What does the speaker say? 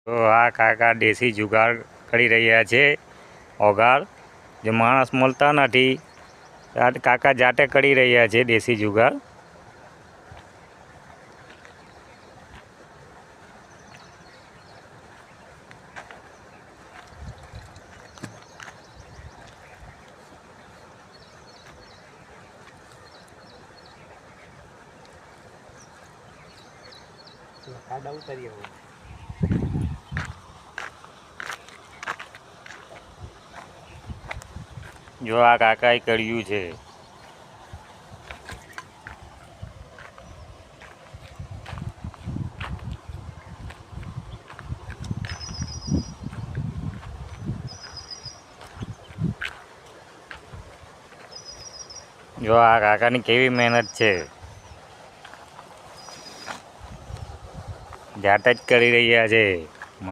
તો આ કાકા દેશી જુગાડ કરી રહ્યા છે ઓગાળ જે માણસ મળતા નથી કાકા જાતે કરી રહ્યા છે દેશી જુગાડ। જો આ કાકાએ કર્યું છે। જો આ કાકાની કેવી મહેનત છે, જાતે જ કરી રહ્યા છે।